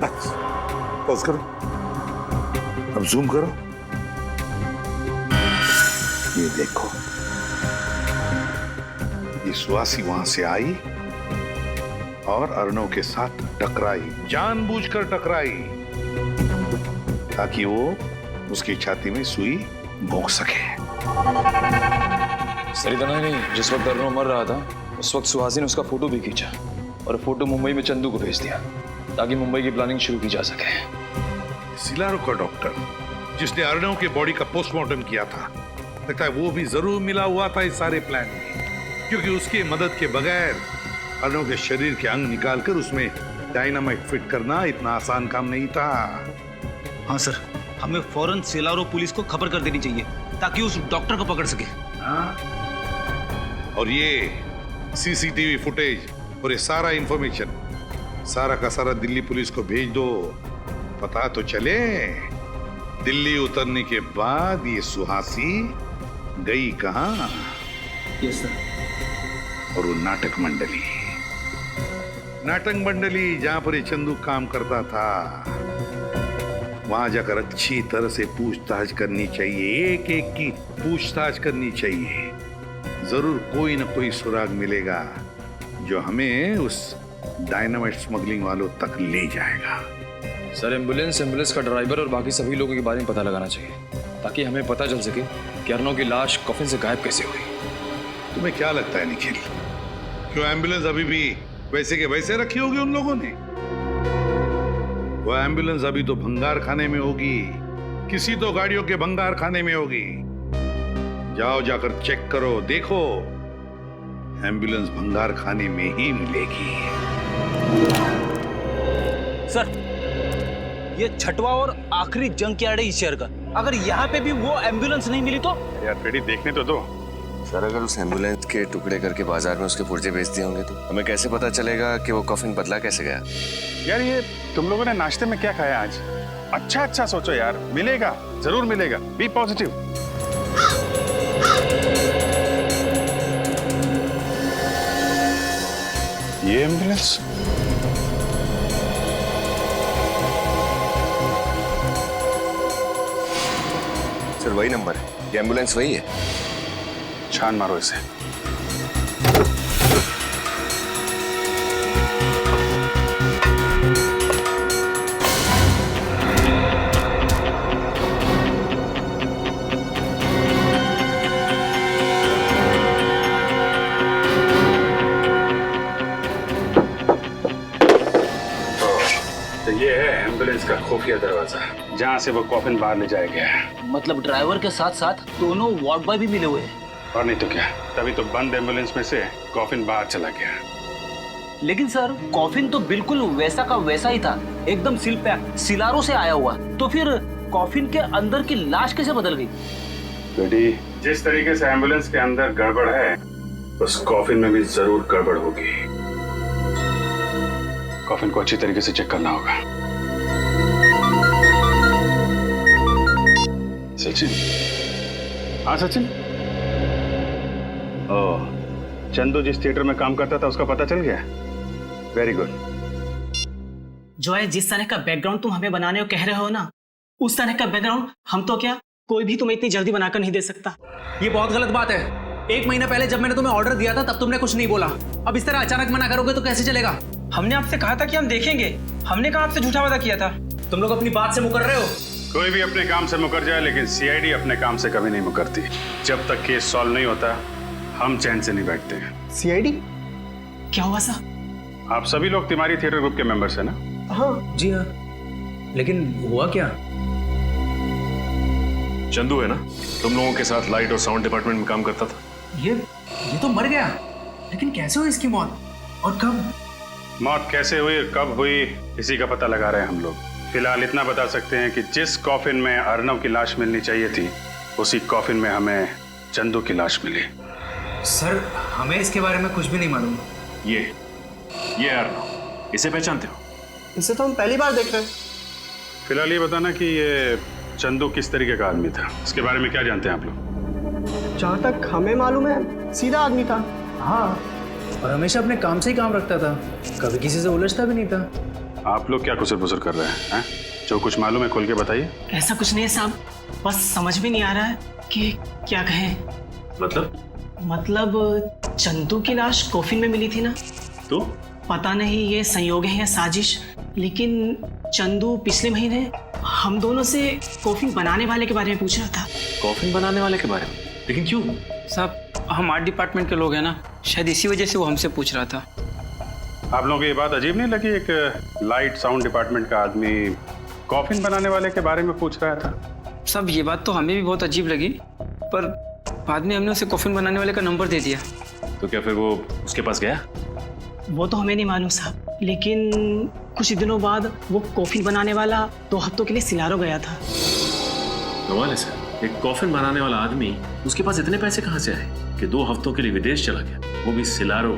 बस पॉज करो, अब जूम करो। ये देखो, ये सुहासी वहां से आई और अर्नव के साथ टकराई, जानबूझकर टकराई ताकि वो उसकी छाती में सुई भोंक सके। सर, इतना ही नहीं, जिस वक्त अर्नव मर रहा था उस वक्त सुहासी ने उसका फोटो भी खींचा और फोटो मुंबई में चंदू को भेज दिया ताकि मुंबई की प्लानिंग शुरू की जा सके। सिलारू का डॉक्टर जिसने अर्नव के बॉडी का पोस्टमार्टम किया था, लगता है वो भी जरूर मिला हुआ था इस सारे प्लान में। क्योंकि उसकी मदद के बगैर अर्नव के शरीर के अंग निकालकर उसमें डायनामाइट फिट करना इतना आसान काम नहीं था। हाँ सर, हमें फौरन सिलारो पुलिस को खबर कर देनी चाहिए ताकि उस डॉक्टर को पकड़ सके। और ये सीसीटीवी फुटेज और ये सारा इंफॉर्मेशन सारा का सारा दिल्ली पुलिस को भेज दो। पता तो चले दिल्ली उतरने के बाद ये सुहासी गई कहां। Yes sir. और वो नाटक मंडली जहां पर ये चंदू काम करता था, वहां जाकर अच्छी तरह से पूछताछ करनी चाहिए, एक एक की पूछताछ करनी चाहिए। जरूर कोई ना कोई सुराग मिलेगा जो हमें उस डायनामाइट स्मगलिंग वालों तक ले जाएगा। सर, एम्बुलेंस का ड्राइवर और बाकी सभी लोगों के बारे में पता लगाना चाहिए ताकि हमें पता चल सके कि अर्नव की लाश कफिन से गायब कैसे हुई। तुम्हें क्या लगता है निखिल, क्यों एम्बुलेंस अभी भी वैसे के वैसे रखी होगी उन लोगों ने? वो एम्बुलेंस अभी तो भंगार खाने में होगी, किसी तो गाड़ियों के भंगार खाने में होगी। जाओ जाकर चेक करो, देखो एम्बुलेंस भंगार खाने में ही मिलेगी। सर, ये छठवां और आखिरी जंग यार्ड है इस शहर का। अगर यहाँ पे भी वो एम्बुलेंस नहीं मिली तो? यार फ्रेडी, देखने तो दो। सर, अगर उस एम्बुलेंस के टुकड़े करके बाजार में उसके पुर्जे बेच दिए होंगे तो हमें कैसे पता चलेगा कि वो कॉफिन बदला कैसे गया? यार ये तुम लोगों ने नाश्ते में क्या खाया आज? अच्छा सोचो यार, मिलेगा, जरूर मिलेगा। B positive. ये एम्बुलेंस सर वही नंबर है, ये एम्बुलेंस वही है। छान मारो इसे। तो ये है एम्बुलेंस का खुफिया दरवाजा जहाँ से वो कॉफिन बाहर ले जाया गया है। मतलब ड्राइवर के साथ साथ दोनों वार्ड बॉय भी मिले हुए हैं। और नहीं तो क्या, तभी तो बंद एम्बुलेंस में से कॉफिन बाहर चला गया। लेकिन सर, कॉफिन तो बिल्कुल वैसा का वैसा ही था, एकदम सील पैक, सिलारो से आया हुआ। तो फिर कॉफिन के अंदर की लाश कैसे बदल गई? बेटी, जिस तरीके से एम्बुलेंस के अंदर गड़बड़ है, उस कॉफिन में भी जरूर गड़बड़ होगी। कॉफिन को अच्छी तरीके से चेक करना होगा। सचिन, हाँ सचिन। ओह, चंदू जिस थिएटर में काम करता था उसका पता चल गया? Very good. जो है, जिस तरह का बैकग्राउंड तुम हमें बनाने को कह रहे हो ना, उस तरह का बैकग्राउंड हम तो क्या कोई भी तुम्हें इतनी जल्दी बनाकर नहीं दे सकता। ये बहुत गलत बात है। 1 महीना पहले जब मैंने तुम्हें ऑर्डर दिया था तब तुमने कुछ नहीं बोला। अब इस तरह अचानक मना करोगे तो कैसे चलेगा? हमने आपसे कहा था कि हम देखेंगे। हमने कहा आपसे झूठा वादा किया था। तुम लोग अपनी बात से मुकर रहे हो। कोई भी अपने काम से मुकर जाए, लेकिन सीआईडी अपने काम से कभी नहीं मुकरती। जब तक केस सॉल्व नहीं होता, हम चैन से नहीं बैठते हैं। सीआईडी क्या हुआ सर? आप सभी लोग तिवारी थिएटर ग्रुप के मेंबर्स हैं ना? हाँ जी हाँ, लेकिन हुआ क्या? चंदू है ना, तुम लोगों के साथ लाइट और साउंड डिपार्टमेंट में काम करता था। ये तो मर गया, लेकिन कैसे हुई इसकी मौत और कब? मौत कैसे हुई और कब हुई, इसी का पता लगा रहे हैं हम लोग। फिलहाल इतना बता सकते हैं कि जिस कॉफिन में अर्नव की लाश मिलनी चाहिए थी, उसी कॉफिन में हमें चंदू की लाश मिली। सर, हमें इसके बारे में कुछ भी नहीं मालूम। ये अर्नव, इसे पहचानते हो? इसे तो हम पहली बार देख रहे हैं। फिलहाल ये बताना कि ये चंदू किस तरीके का आदमी था, इसके बारे में क्या जानते हैं आप लोग? जहाँ तक हमें मालूम है, सीधा आदमी था। हाँ, और हमेशा अपने काम से ही काम रखता था, कभी किसी से उलझता भी नहीं था। आप लोग क्या कुसर पुसर कर रहे हैं? जो कुछ मालूम है खोल के बताइए। ऐसा कुछ नहीं है साहब, बस समझ में नहीं आ रहा है कि क्या कहें। मतलब चंदू की लाश कॉफिन में मिली थी ना, तो पता नहीं ये संयोग है या साजिश, लेकिन चंदू पिछले महीने हम दोनों से कॉफिन बनाने वाले के बारे में पूछ रहा था। कॉफिन बनाने वाले के बारे में? लेकिन क्यों? साहब, हम आर्ट डिपार्टमेंट के लोग हैं ना, शायद इसी वजह से वो हमसे पूछ रहा था। आप लोगों को ये बात अजीब नहीं लगी, एक लाइट साउंड डिपार्टमेंट का आदमी कॉफिन बनाने वाले के बारे में पूछ रहा था? साहब, ये बात तो हमें भी बहुत अजीब लगी, पर बाद में हमने उसे कॉफिन बनाने वाले का नंबर दे दिया। तो क्या फिर वो उसके पास गया? वो तो हमें नहीं मालूम साहब, लेकिन कुछ दिनों बाद वो कॉफिन बनाने वाला 2 हफ्तों के लिए सिलारो गया था। कमाल है सर, एक कॉफिन बनाने वाला आदमी, उसके पास इतने पैसे कहाँ से आए कि 2 हफ्तों के लिए विदेश चला गया, वो भी सिलारो।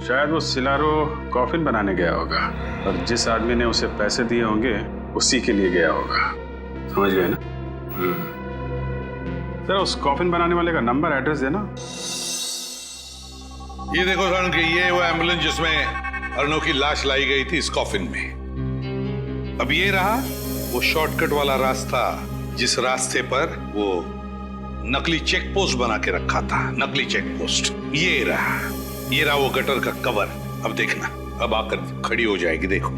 शायद वो सिलारो कॉफिन बनाने गया होगा और जिस आदमी ने उसे पैसे दिए होंगे उसी के लिए गया होगा। समझ गए ना? जरा उस कॉफिन बनाने वाले का नंबर एड्रेस देना। ये देखो सर कि ये वो एम्बुलेंस जिसमें अर्नव की लाश लाई गई थी इस कॉफिन में। अब ये रहा वो शॉर्टकट वाला रास्ता जिस रास्ते पर वो नकली चेक पोस्ट बना के रखा था, नकली चेक पोस्ट। ये रहा वो गटर का कवर। अब देखना, अब आकर खड़ी हो जाएगी, देखो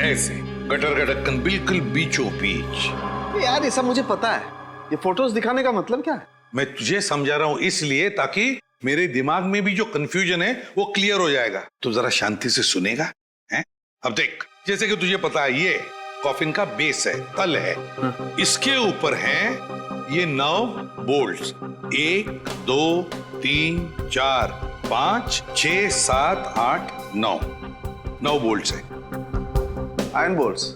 ऐसे गटर का ढक्कन बिल्कुल बीचों बीच। यार ये सब मुझे पता है, ये फोटोज दिखाने का मतलब क्या है? मैं तुझे समझा रहा हूं इसलिए ताकि मेरे दिमाग में भी जो कंफ्यूजन है वो क्लियर हो जाएगा। तो जरा शांति से सुनेगा हैं? अब देख, जैसे कि तुझे पता है ये कॉफिन का बेस है, तल है, इसके ऊपर हैं ये 9 बोल्ट्स। 1 2 3 4 5 6 7 8 9 बोल्ट्स है। Iron bolts?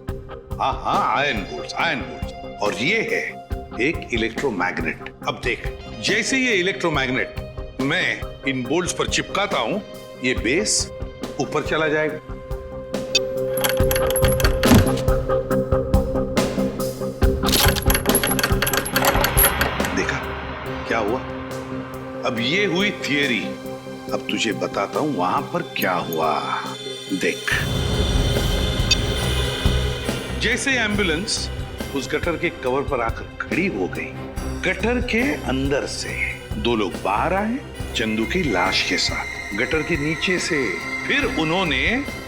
हाँ आयरन बोल्ट्स। और ये है एक इलेक्ट्रोमैग्नेट। अब देख, जैसे ये इलेक्ट्रोमैग्नेट मैं इन बोल्ट्स पर चिपकाता हूं, ये बेस ऊपर चला जाएगा। देखा क्या हुआ? अब ये हुई थियरी, अब तुझे बताता हूं वहां पर क्या हुआ। देख, जैसे एम्बुलेंस उस गटर के कवर पर आकर खड़ी हो गई, गटर के अंदर से 2 लोग बाहर आए चंदू की लाश के साथ। गटर के नीचे से फिर उन्होंने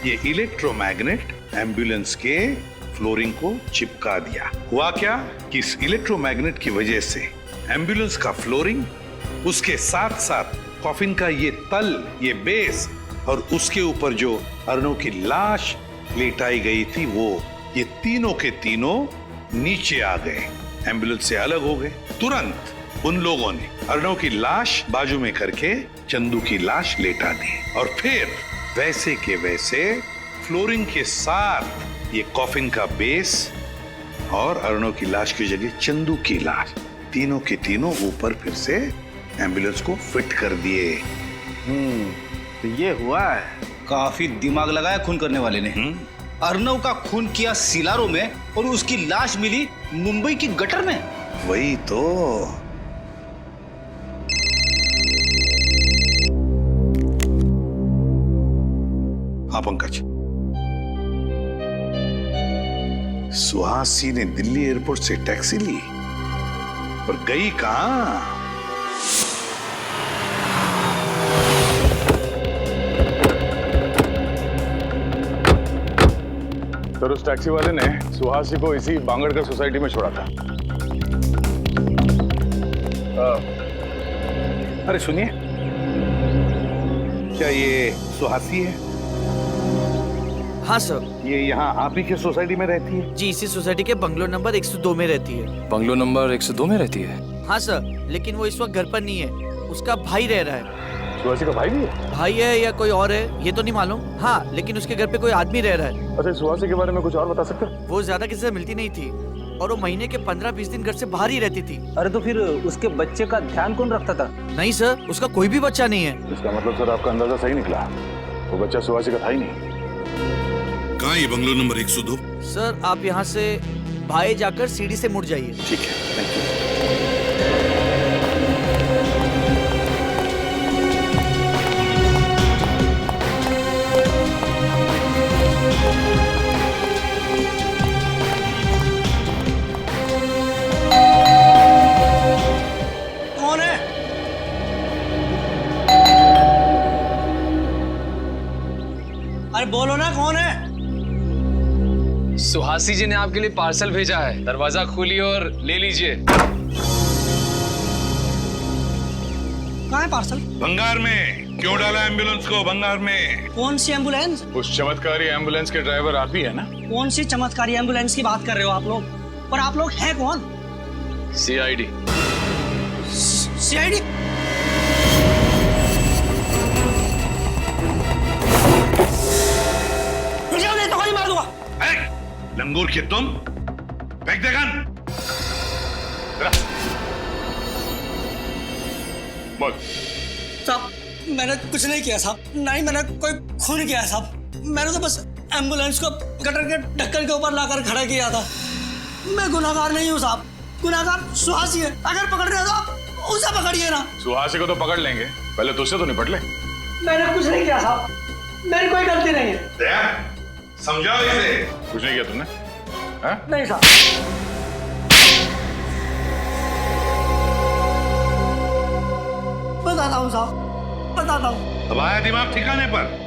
ये इलेक्ट्रोमैग्नेट एम्बुलेंस के फ्लोरिंग को चिपका दिया। हुआ क्या कि इस इलेक्ट्रोमैग्नेट की वजह से एम्बुलेंस का फ्लोरिंग, उसके साथ साथ कॉफिन का ये तल, ये बेस और उसके ऊपर जो अर्नव की लाश लेटाई गई थी, वो ये तीनों के तीनों नीचे आ गए, एम्बुलेंस से अलग हो गए। तुरंत उन लोगों ने अर्नव की लाश बाजू में करके चंदू की लाश लेटा दी और फिर वैसे के वैसे फ्लोरिंग के साथ ये कॉफिन का बेस और अर्नव की लाश की जगह चंदू की लाश, तीनों के तीनों ऊपर फिर से एम्बुलेंस को फिट कर दिए। तो ये हुआ है। काफी दिमाग लगाया खून करने वाले ने। अर्नव का खून किया सिलारो में और उसकी लाश मिली मुंबई की गटर में। वही तो। हाँ पंकज, सुहासी ने दिल्ली एयरपोर्ट से टैक्सी ली और गई कहां? सर, उस टैक्सी वाले ने सुहासी को इसी बांगड़कर सोसाइटी में छोड़ा था। अरे सुनिए, क्या ये सुहासी है? हाँ सर। ये यहाँ आप ही के सोसाइटी में रहती है? जी, इसी सोसाइटी के बंगलो नंबर 102 में रहती है। बंगलो नंबर 102 में रहती है? हाँ सर, लेकिन वो इस वक्त घर पर नहीं है, उसका भाई रह रहा है। सुहासी का भाई भी है? भाई है या कोई और है ये तो नहीं मालूम। हाँ, लेकिन उसके घर पे कोई आदमी रह रहा है। अच्छा, सुहासी के बारे में कुछ और बता सकते हैं? वो ज्यादा किसी से मिलती नहीं थी और वो महीने के 15-20 दिन घर से बाहर ही रहती थी। अरे तो फिर उसके बच्चे का ध्यान कौन रखता था? नहीं सर, उसका कोई भी बच्चा नहीं है। इसका मतलब सर आपका अंदाजा सही निकला, वो बच्चा सुहासी का था ही नहीं। कहाँ ये बंगलो नंबर 102? सर, आप यहाँ से बाएं जाकर सीढ़ी से मुड़ जाइए। ठीक है, थैंक यू। कौन है? अरे बोलो ना, कौन है? सुहासी जी ने आपके लिए पार्सल भेजा है, दरवाजा खोलिए और ले लीजिए। कहाँ है पार्सल? भंगार में। क्यों डाला एम्बुलेंस को भंगार में? कौन सी एम्बुलेंस? उस चमत्कारी एम्बुलेंस के ड्राइवर आप ही है ना? कौन सी चमत्कारी एम्बुलेंस की बात कर रहे हो आप लोग? पर आप लोग हैं कौन? CID। CID? लंगूर के तुम फेंक दे गन। बोल। साहब मैंने कुछ नहीं किया साहब, नहीं मैंने कोई खून किया साहब। मैंने तो बस एम्बुलेंस को गटर के ढक्कन के ऊपर लाकर खड़ा किया था। मैं गुनाहगार नहीं हूँ साहब, गुनाहगार सुहासी है। अगर पकड़ रहे हो तो आप उसे पकड़िए ना। सुहासी को तो पकड़ लेंगे, पहले तुझसे तो निपट ले। मैंने कुछ नहीं किया साहब, मेरी कोई गलती नहीं है। दया, समझाओ इसे। कुछ नहीं किया तुमने? नहीं साहब। बताता हूँ साहब, बताता हूँ। अब आया दिमाग ठिकाने पर?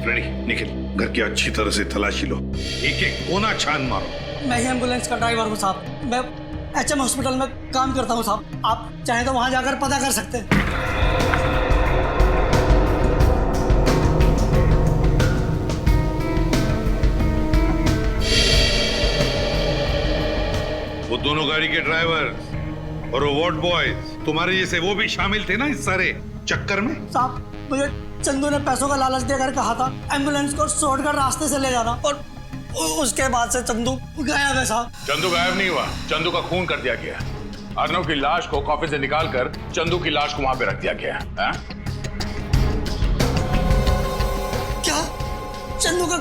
फ्रेडी, निखिल, घर की अच्छी तरह से तलाशी लो, एक एक कोना छान मारो। मैं ही एम्बुलेंस का ड्राइवर हूँ साहब, मैं HM हॉस्पिटल में काम करता हूँ साहब। आप चाहें तो वहाँ जाकर पता कर सकते हैं। वो दोनों गाड़ी के ड्राइवर और वो वार्ड बॉयज तुम्हारे जैसे वो भी शामिल थे ना इस सारे चक्कर में? साहब मुझे चंदू ने पैसों का लालच देकर कहा था एम्बुलेंस को शॉर्टकट रास्ते से ले जाना, और उसके बाद से चंदू गायब है साहब। चंदू गायब नहीं हुआ, चंदू का खून कर दिया गया। अर्नव की लाश को कॉफी से निकालकर चंदू की लाश को वहां पे रख दिया गया है। क्या चंदू का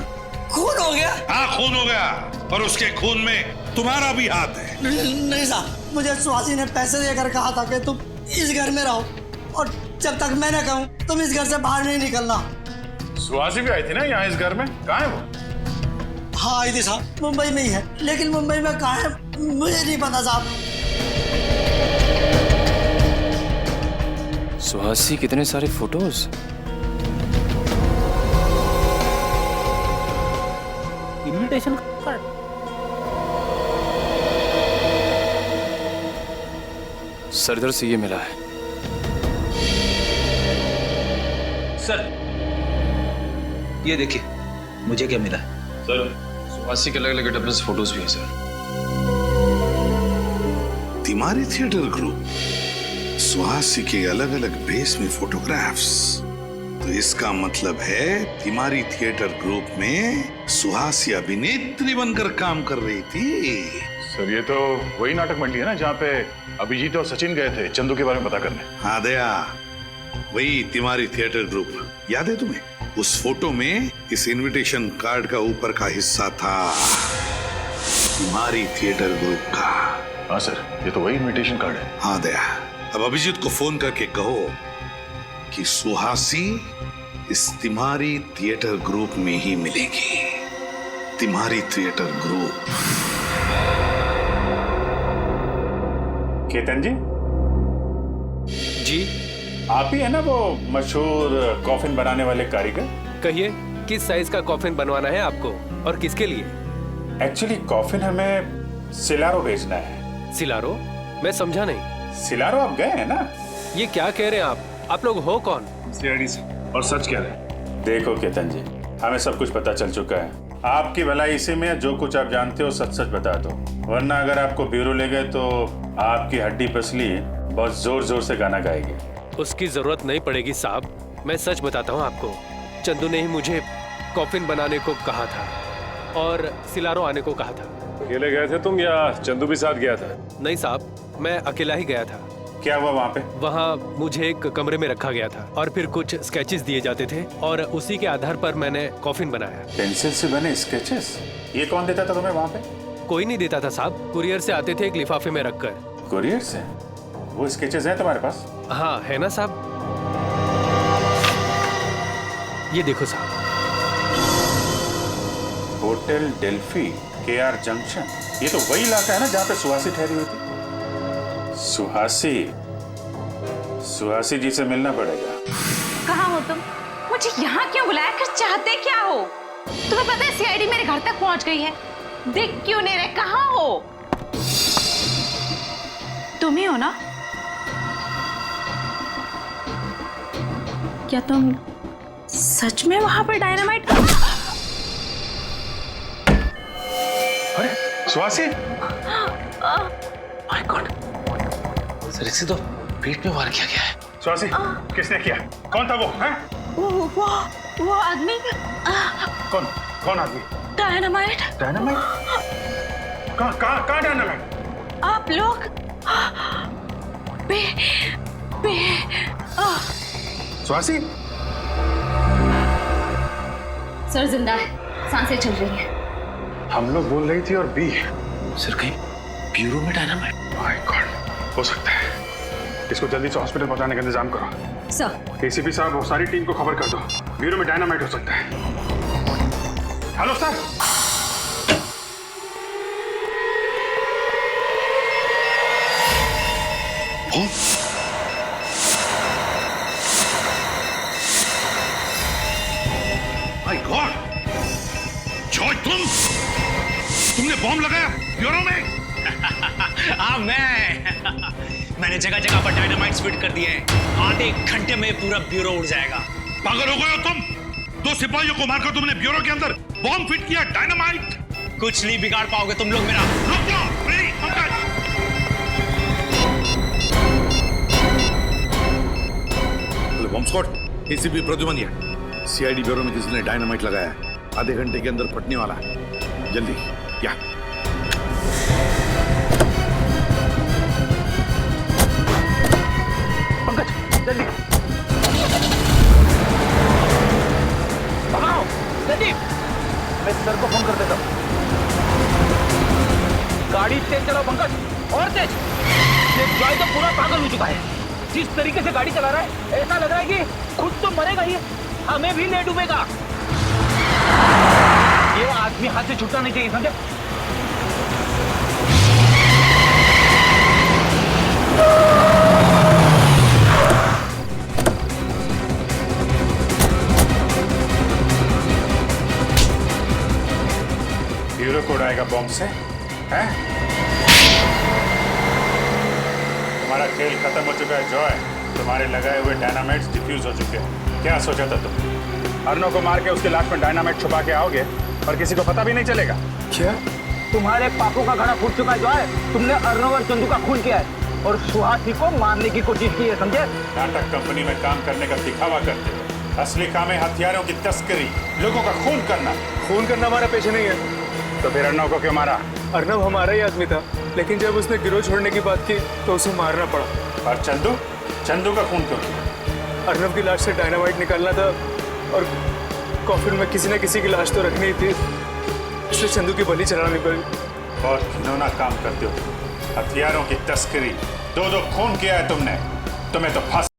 खून हो गया? हाँ, खून हो गया, और उसके खून में तुम्हारा भी हाथ है। नहीं साहब, मुझे सुहासी ने पैसे देकर कहा था कि तुम इस घर में रहो, और जब तक मैं न कहूं तुम इस घर से बाहर नहीं निकलना। सुहासी भी आई थी ना यहाँ इस घर में, कहाँ है वो? हाँ आई थी साहब, मुंबई में ही है, लेकिन मुंबई में कहाँ है मुझे नहीं पता साहब। सुहासी, कितने सारे फोटोज। Invitation card. सरदार से ये मिला है। सर ये देखिए मुझे क्या मिला है। सर सुहासी के अलग अलग गेटअप से फोटोज भी हैं सर। तिमारी थिएटर ग्रुप, सुहासी के अलग अलग बेस में फोटोग्राफ्स। तो इसका मतलब है तिमारी थिएटर ग्रुप में सुहासी अभिनेत्री बनकर काम कर रही थी। सर ये तो वही नाटक मंडी है ना जहाँ पे अभिजीत और सचिन गए थे चंदू के बारे में पता करने। हाँ दया, वही तिमारी थिएटर ग्रुप। याद है तुम्हें? उस फोटो में इस इनविटेशन कार्ड का ऊपर का हिस्सा था तिमारी थिएटर ग्रुप का। हाँ सर, ये तो वही इनविटेशन कार्ड है। हाँ दया, अब अभिजीत को फोन करके कहो कि सुहासी इस तिमारी थिएटर ग्रुप में ही मिलेगी। तिमारी थिएटर ग्रुप। केतन जी? जी? आप ही है ना वो मशहूर कॉफिन बनाने वाले कारीगर? कहिए, किस साइज का कॉफिन बनवाना है आपको और किसके लिए? एक्चुअली कॉफिन हमें सिलारो भेजना है। सिलारो? मैं समझा नहीं। सिलारो आप गए हैं ना? ये क्या कह रहे हैं आप लोग हो कौन? सीआईडी से, और सच कह रहे हैं। देखो केतन जी, हमें सब कुछ पता चल चुका है। आपकी भलाई इसी में, जो कुछ आप जानते हो सच सच बता दो, वरना अगर आपको ब्यूरो ले गए तो आपकी हड्डी पसली बहुत जोर जोर से गाना गाएगी। उसकी जरूरत नहीं पड़ेगी साहब, मैं सच बताता हूँ आपको। चंदू ने ही मुझे कॉफिन बनाने को कहा था और सिलारो आने को कहा था। अकेले गए थे तुम या चंदू भी साथ गया था? नहीं साहब, मैं अकेला ही गया था। क्या हुआ वहाँ पे? वहाँ मुझे एक कमरे में रखा गया था और फिर कुछ स्केचेस दिए जाते थे और उसी के आधार पर मैंने कॉफिन बनाया। पेंसिल से बने स्केचेस? ये कौन देता था तुम्हें वहाँ पे? कोई नहीं देता था साहब, कुरियर से आते थे एक लिफाफे में रखकर। कुरियर से? वो स्केचेस हैं तुम्हारे पास? हाँ है ना साहब, ये देखो साहब। होटल डेल्फी, KR जंक्शन, ये तो वही इलाका है ना जहाँ पे सुहासी ठहरी हुई थी। सुहासी जी से मिलना पड़ेगा। कहाँ हो तुम? मुझे यहाँ क्यों बुलाया? कर चाहते क्या हो? तुम्हें पता है सीआईडी मेरे घर तक पहुँच गई है। दिख क्यों नहीं रहे? कहाँ हो? तुम ही हो ना? क्या तुम सच में वहां पर डायनामाइट? अरे सुहासी! माय गॉड, सर इसे तो पेट में वार किया गया है। सुहासी, किसने किया? कौन था वो? हैं? वो आदमी। कौन आदमी? डायनामाइट। डायनामाइट? कहाँ डायनामाइट? आप लोग स्वासी? सर जिंदा है, सांसें चल रही है। हम लोग बोल रही थी और बी। सर कहीं ब्यूरो में डायनामाइट? माय गॉड, हो सकता है। इसको जल्दी से हॉस्पिटल पहुंचाने का इंतजाम करो। सर। एसीपी साहब, वो सारी टीम को खबर कर दो, ब्यूरो में डायनामाइट हो सकता है। Hello sir. My God, Joy तुमने बॉम्ब लगाया ब्यूरो में? हाँ मैंने जगह जगह पर डायनामाइट्स फिट कर दिए हैं। आधे घंटे में पूरा ब्यूरो उड़ जाएगा। पागल हो गए हो तुम? 2 सिपाहियों को मारकर तुमने ब्यूरो के अंदर बॉम्ब फिट किया, डायनामाइट? कुछ नहीं बिगाड़ पाओगे तुम लोग मेरा। रुक जाओ, please, Pankaj. Bomb squad, ACP Pradyuman, CID bureau में किसी ने डायनामाइट लगाया है, आधे घंटे के अंदर फटने वाला है, जल्दी क्या? पंकज जल्दी भगाओ, जल्दी। मैं सर को फोन कर देता हूँ। गाड़ी तेज चलाओ पंकज, और तेज। ये जॉय तो पूरा पागल हो चुका है। जिस तरीके से गाड़ी चला रहा है ऐसा लग रहा है कि खुद तो मरेगा ही, हमें भी ले डूबेगा। ये आदमी हाथ से छूटना नहीं चाहिए, समझे? ब्यूरो को उड़ाएगा बॉम्ब से, हैं? तुम्हारा खेल खत्म हो चुका है जॉय। तुम्हारे लगाए हुए डायनामाइट्स डिफ्यूज हो चुके हैं। क्या सोचा था तुम? अर्नो को मार के उसके लाश में डायनामाइट छुपा के आओगे और किसी को पता भी नहीं चलेगा? क्या? तुम्हारे पापों का घड़ा फूट चुका है जॉय। तुमने अर्नव और चंदू का खून किया है और सुहासी को मारने की कोशिश की है, समझे? नाटक कंपनी में काम करने का दिखावा करते हो। असली काम है हथियारों की तस्करी, लोगों का खून करना। खून करना हमारा पेशा नहीं है। तो फिर अर्नव को क्यों मारा? अर्नव हमारा ही आदमी था, लेकिन जब उसने गिरोह छोड़ने की बात की तो उसे मारना पड़ा। और चंदू का खून क्यों किया? अर्नव की लाश से डायनामाइट निकालना था और कॉफिन में किसी न किसी की लाश तो रखनी ही थी, इसलिए चंदू की बलि चढ़ानी पड़ी। बहुत घिनौना काम करते हो, हथियारों की तस्करी। 2 खून किया है तुमने, तुम्हें तो फांसी